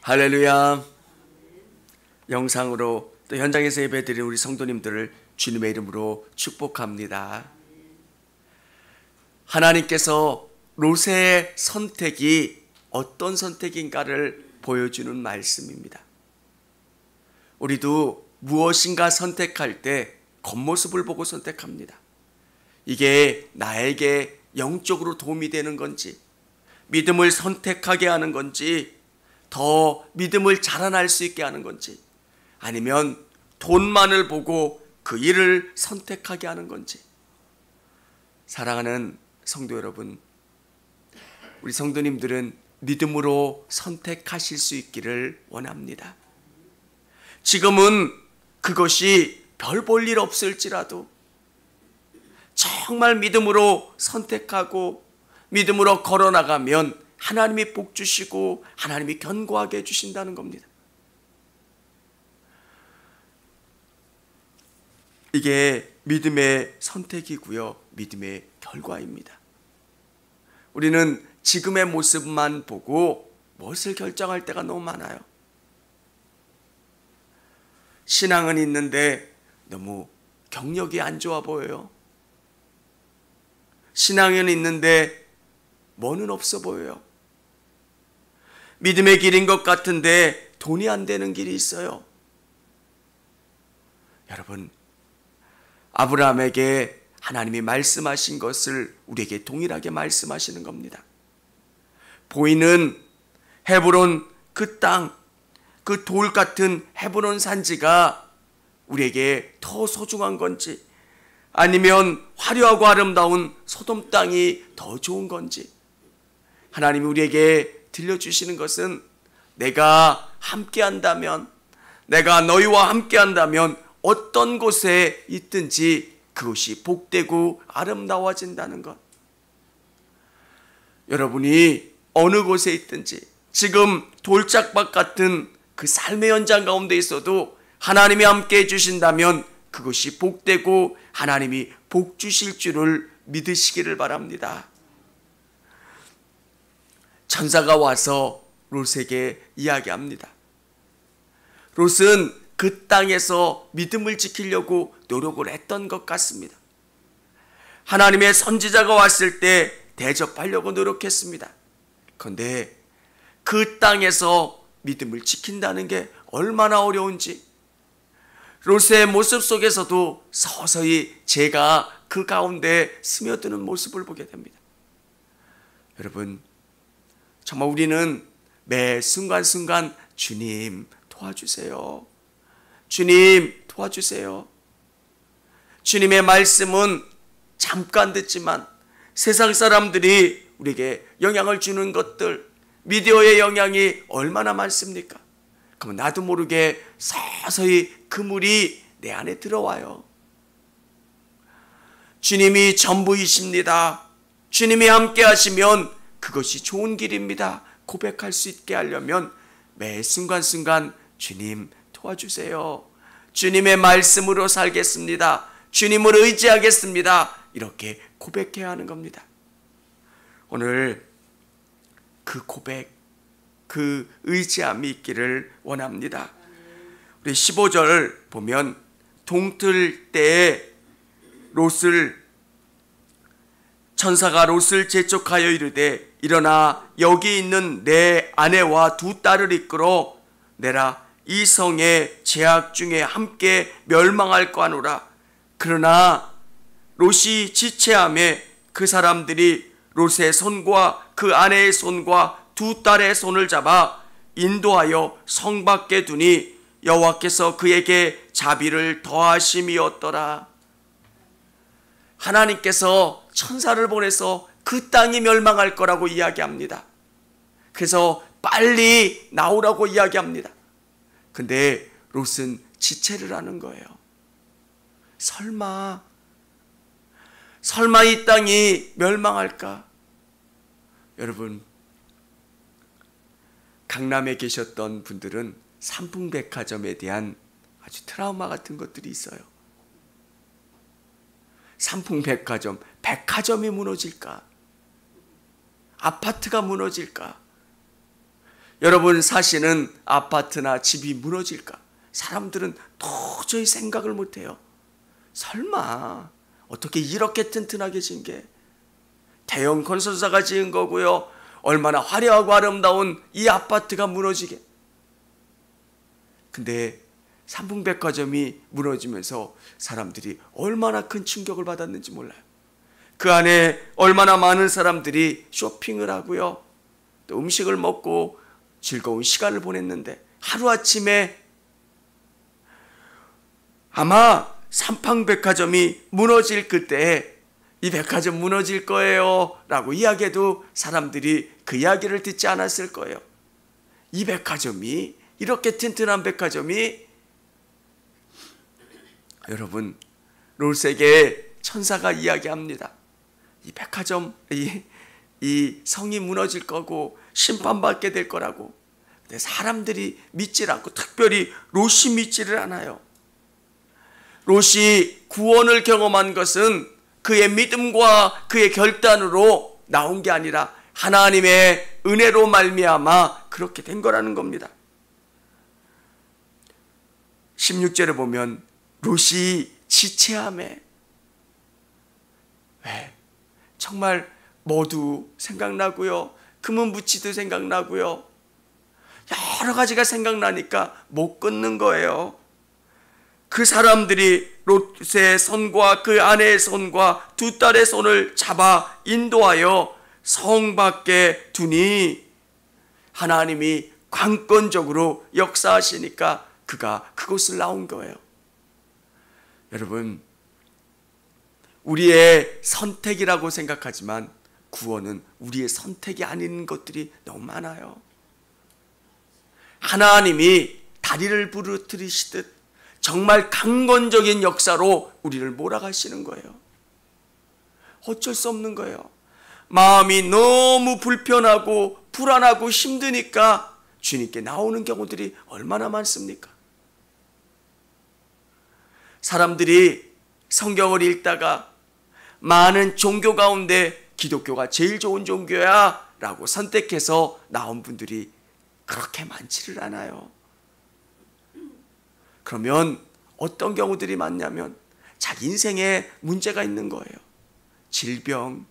할렐루야. 영상으로 또 현장에서 예배드리는 우리 성도님들을 주님의 이름으로 축복합니다. 하나님께서 롯의 선택이 어떤 선택인가를 보여주는 말씀입니다. 우리도 무엇인가 선택할 때 겉모습을 보고 선택합니다. 이게 나에게 영적으로 도움이 되는 건지, 믿음을 선택하게 하는 건지, 더 믿음을 자라날 수 있게 하는 건지, 아니면 돈만을 보고 그 일을 선택하게 하는 건지. 사랑하는 성도 여러분, 우리 성도님들은 믿음으로 선택하실 수 있기를 원합니다. 지금은 그것이 별 볼 일 없을지라도 정말 믿음으로 선택하고 믿음으로 걸어나가면 하나님이 복 주시고 하나님이 견고하게 해주신다는 겁니다. 이게 믿음의 선택이고요, 믿음의 결과입니다. 우리는 지금의 모습만 보고 무엇을 결정할 때가 너무 많아요. 신앙은 있는데 너무 경력이 안 좋아 보여요. 신앙은 있는데 뭐는 없어 보여요. 믿음의 길인 것 같은데 돈이 안 되는 길이 있어요. 여러분, 아브라함에게 하나님이 말씀하신 것을 우리에게 동일하게 말씀하시는 겁니다. 보이는 헤브론 그 땅, 그 돌 같은 헤브론 산지가 우리에게 더 소중한 건지, 아니면 화려하고 아름다운 소돔 땅이 더 좋은 건지, 하나님이 우리에게 들려주시는 것은 내가 함께한다면, 내가 너희와 함께한다면 어떤 곳에 있든지 그것이 복되고 아름다워진다는 것. 여러분이 어느 곳에 있든지 지금 돌짝밭 같은 그 삶의 현장 가운데 있어도 하나님이 함께 해주신다면 그것이 복되고 하나님이 복 주실 줄을 믿으시기를 바랍니다. 천사가 와서 롯에게 이야기합니다. 롯은 그 땅에서 믿음을 지키려고 노력을 했던 것 같습니다. 하나님의 선지자가 왔을 때 대접하려고 노력했습니다. 그런데 그 땅에서 믿음을 지킨다는 게 얼마나 어려운지, 롯의 모습 속에서도 서서히 제가 그 가운데 스며드는 모습을 보게 됩니다. 여러분, 정말 우리는 매 순간순간 주님 도와주세요, 주님 도와주세요. 주님의 말씀은 잠깐 듣지만 세상 사람들이 우리에게 영향을 주는 것들, 미디어의 영향이 얼마나 많습니까? 그러면 나도 모르게 서서히 그물이 내 안에 들어와요. 주님이 전부이십니다. 주님이 함께 하시면 그것이 좋은 길입니다. 고백할 수 있게 하려면 매 순간순간 주님 도와주세요, 주님의 말씀으로 살겠습니다, 주님을 의지하겠습니다, 이렇게 고백해야 하는 겁니다. 오늘 그 고백, 그 의지함이 있기를 원합니다. 우리 15절 보면 동틀 때에 천사가 롯을 재촉하여 이르되 일어나 여기 있는 내 아내와 두 딸을 이끌어 내라, 이 성의 제약 중에 함께 멸망할까 하노라. 그러나 롯이 지체함에 그 사람들이 롯의 손과 그 아내의 손과 두 딸의 손을 잡아 인도하여 성 밖에 두니 여호와께서 그에게 자비를 더하심이었더라. 하나님께서 천사를 보내서 그 땅이 멸망할 거라고 이야기합니다. 그래서 빨리 나오라고 이야기합니다. 근데 롯은 지체를 하는 거예요. 설마 이 땅이 멸망할까? 여러분, 강남에 계셨던 분들은 삼풍백화점에 대한 아주 트라우마 같은 것들이 있어요. 삼풍백화점, 백화점이 무너질까? 아파트가 무너질까? 여러분 사시는 아파트나 집이 무너질까? 사람들은 도저히 생각을 못해요. 설마 어떻게 이렇게 튼튼하게 지은 게 대형 건설사가 지은 거고요. 얼마나 화려하고 아름다운 이 아파트가 무너지게. 근데 삼풍백화점이 무너지면서 사람들이 얼마나 큰 충격을 받았는지 몰라요. 그 안에 얼마나 많은 사람들이 쇼핑을 하고요. 또 음식을 먹고 즐거운 시간을 보냈는데 하루아침에 아마 삼풍백화점이 무너질 그때에 이 백화점 무너질 거예요 라고 이야기해도 사람들이 그 이야기를 듣지 않았을 거예요. 이 백화점이, 이렇게 튼튼한 백화점이, 여러분 롤세계 천사가 이야기합니다. 이 백화점, 이 성이 무너질 거고 심판받게 될 거라고. 근데 사람들이 믿질 않고, 특별히 롯이 믿지를 않아요. 롯이 구원을 경험한 것은 그의 믿음과 그의 결단으로 나온 게 아니라 하나님의 은혜로 말미암아 그렇게 된 거라는 겁니다. 16절에 보면 롯이 지체함에, 왜? 정말 모두 생각나고요. 금은부치도 생각나고요. 여러 가지가 생각나니까 못 끊는 거예요. 그 사람들이 롯의 손과 그 아내의 손과 두 딸의 손을 잡아 인도하여 성 밖에 두니 하나님이 관건적으로 역사하시니까 그가 그곳을 나온 거예요. 여러분, 우리의 선택이라고 생각하지만 구원은 우리의 선택이 아닌 것들이 너무 많아요. 하나님이 다리를 부르뜨리시듯 정말 강건적인 역사로 우리를 몰아가시는 거예요. 어쩔 수 없는 거예요. 마음이 너무 불편하고 불안하고 힘드니까 주님께 나오는 경우들이 얼마나 많습니까? 사람들이 성경을 읽다가 많은 종교 가운데 기독교가 제일 좋은 종교야 라고 선택해서 나온 분들이 그렇게 많지를 않아요. 그러면 어떤 경우들이 많냐면 자기 인생에 문제가 있는 거예요. 질병,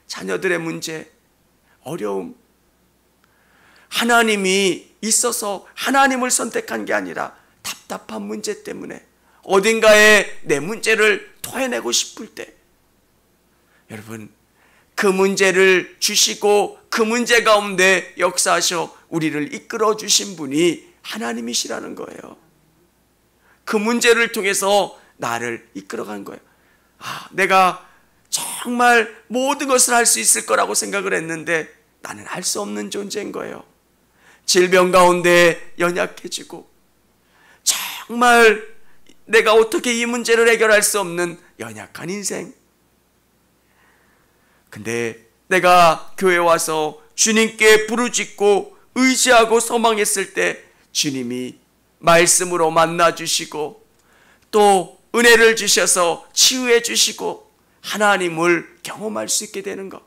자녀들의 문제, 어려움. 하나님이 있어서 하나님을 선택한 게 아니라 답답한 문제 때문에 어딘가에 내 문제를 토해내고 싶을 때, 여러분, 그 문제를 주시고 그 문제 가운데 역사하셔 우리를 이끌어 주신 분이 하나님이시라는 거예요. 그 문제를 통해서 나를 이끌어간 거예요. 내가 정말 모든 것을 할 수 있을 거라고 생각을 했는데 나는 할 수 없는 존재인 거예요. 질병 가운데 연약해지고 정말 내가 어떻게 이 문제를 해결할 수 없는 연약한 인생. 근데 내가 교회 와서 주님께 부르짖고 의지하고 소망했을 때 주님이 말씀으로 만나주시고 또 은혜를 주셔서 치유해 주시고 하나님을 경험할 수 있게 되는 것.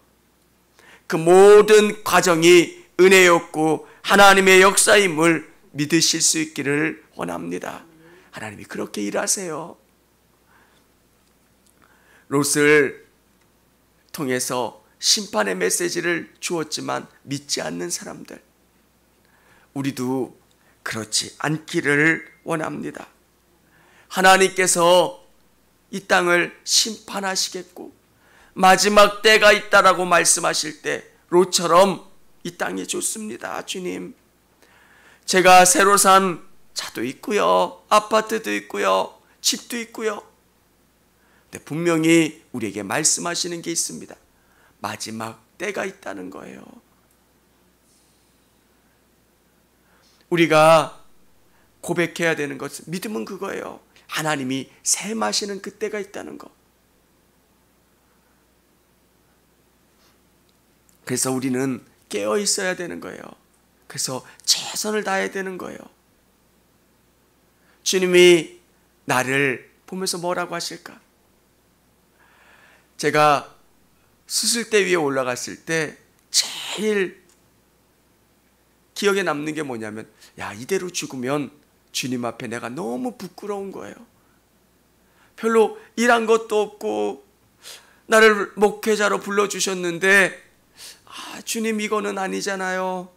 그 모든 과정이 은혜였고 하나님의 역사임을 믿으실 수 있기를 원합니다. 하나님이 그렇게 일하세요. 롯을 통해서 심판의 메시지를 주었지만 믿지 않는 사람들, 우리도 그렇지 않기를 원합니다. 하나님께서 이 땅을 심판하시겠고 마지막 때가 있다라고 말씀하실 때 롯처럼 이 땅이 좋습니다. 주님, 제가 새로 산 차도 있고요, 아파트도 있고요, 집도 있고요. 근데 분명히 우리에게 말씀하시는 게 있습니다. 마지막 때가 있다는 거예요. 우리가 고백해야 되는 것은, 믿음은 그거예요. 하나님이 샘하시는 그때가 있다는 것. 그래서 우리는 깨어 있어야 되는 거예요. 그래서 최선을 다해야 되는 거예요. 주님이 나를 보면서 뭐라고 하실까? 제가 수술대 위에 올라갔을 때 제일 기억에 남는 게 뭐냐면, 야, 이대로 죽으면 주님 앞에 내가 너무 부끄러운 거예요. 별로 일한 것도 없고 나를 목회자로 불러주셨는데 주님 이거는 아니잖아요.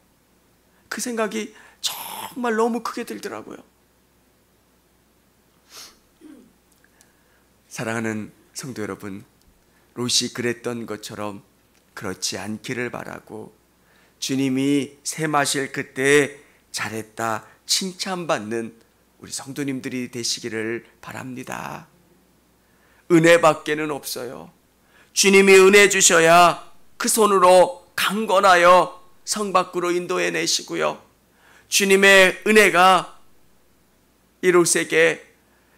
그 생각이 정말 너무 크게 들더라고요. 사랑하는 성도 여러분, 롯이 그랬던 것처럼 그렇지 않기를 바라고, 주님이 새 마실 그때 잘했다 칭찬받는 우리 성도님들이 되시기를 바랍니다. 은혜밖에는 없어요. 주님이 은혜 주셔야 그 손으로 강건하여 성 밖으로 인도해내시고요, 주님의 은혜가 이 롯에게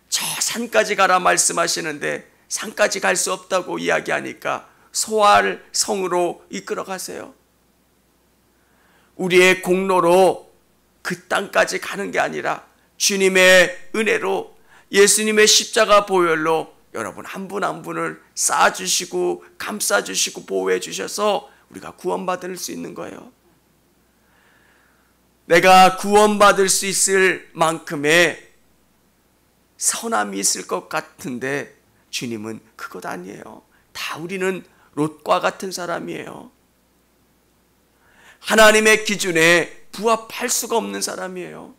저 산까지 가라 말씀하시는데 산까지 갈 수 없다고 이야기하니까 소알 성으로 이끌어 가세요. 우리의 공로로 그 땅까지 가는 게 아니라 주님의 은혜로, 예수님의 십자가 보혈로 여러분 한 분 한 분을 쌓아주시고 감싸주시고 보호해 주셔서 우리가 구원받을 수 있는 거예요. 내가 구원받을 수 있을 만큼의 선함이 있을 것 같은데 주님은 그것 아니에요. 다 우리는 롯과 같은 사람이에요. 하나님의 기준에 부합할 수가 없는 사람이에요.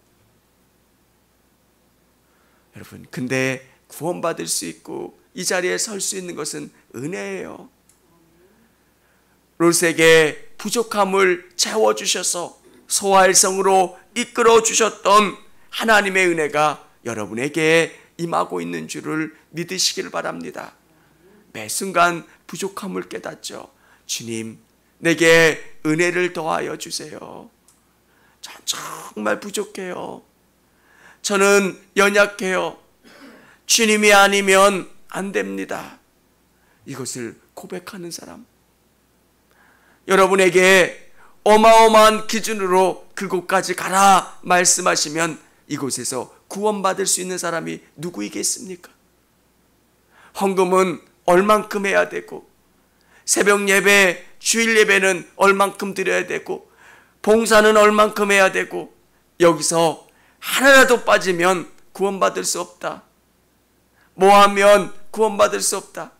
여러분, 근데 구원받을 수 있고 이 자리에 설 수 있는 것은 은혜예요. 롯에게 부족함을 채워주셔서 소활성으로 이끌어 주셨던 하나님의 은혜가 여러분에게 임하고 있는 줄을 믿으시기를 바랍니다. 매 순간 부족함을 깨닫죠. 주님, 내게 은혜를 더하여 주세요. 전 정말 부족해요. 저는 연약해요. 주님이 아니면 안 됩니다. 이것을 고백하는 사람, 여러분에게 어마어마한 기준으로 그곳까지 가라 말씀하시면 이곳에서 구원받을 수 있는 사람이 누구이겠습니까? 헌금은 얼만큼 해야 되고, 새벽 예배, 주일 예배는 얼만큼 드려야 되고, 봉사는 얼만큼 해야 되고, 여기서 하나라도 빠지면 구원받을 수 없다. 뭐하면 구원받을 수 없다.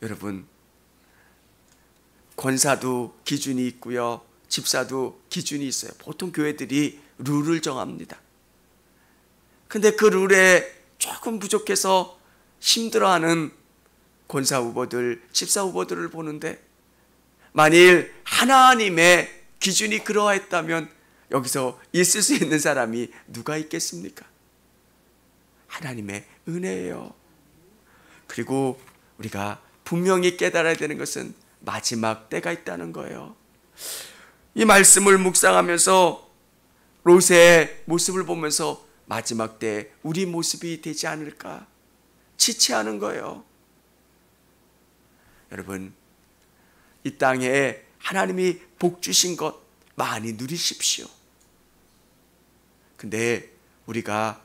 여러분, 권사도 기준이 있고요, 집사도 기준이 있어요. 보통 교회들이 룰을 정합니다. 근데 그 룰에 조금 부족해서 힘들어하는 권사 후보들, 집사 후보들을 보는데, 만일 하나님의 기준이 그러했다면 여기서 있을 수 있는 사람이 누가 있겠습니까? 하나님의 은혜예요. 그리고 우리가 분명히 깨달아야 되는 것은 마지막 때가 있다는 거예요. 이 말씀을 묵상하면서 롯의 모습을 보면서 마지막 때 우리 모습이 되지 않을까 지체하는 거예요. 여러분, 이 땅에 하나님이 복 주신 것 많이 누리십시오. 근데 우리가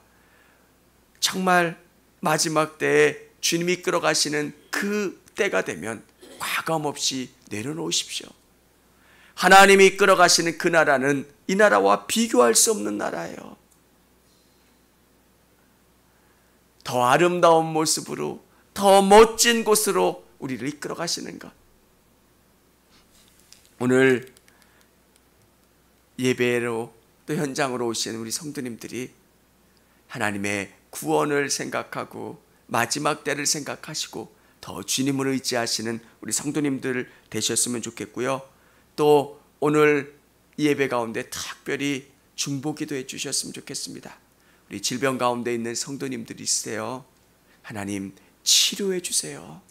정말 마지막 때에 주님이 이끌어 가시는 그 때가 되면 과감 없이 내려놓으십시오. 하나님이 이끌어 가시는 그 나라는 이 나라와 비교할 수 없는 나라예요. 더 아름다운 모습으로, 더 멋진 곳으로 우리를 이끌어 가시는 것. 오늘 예배로 또 현장으로 오신 우리 성도님들이 하나님의 구원을 생각하고 마지막 때를 생각하시고 더 주님을 의지하시는 우리 성도님들 되셨으면 좋겠고요. 또 오늘 예배 가운데 특별히 중보기도해 주셨으면 좋겠습니다. 우리 질병 가운데 있는 성도님들이 있으세요. 하나님 치료해 주세요.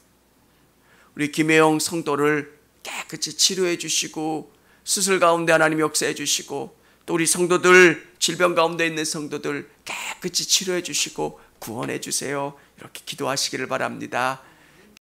우리 김혜영 성도를 깨끗이 치료해 주시고 수술 가운데 하나님 역사해 주시고, 또 우리 성도들, 질병 가운데 있는 성도들 깨끗이 치료해 주시고 구원해 주세요. 이렇게 기도하시기를 바랍니다.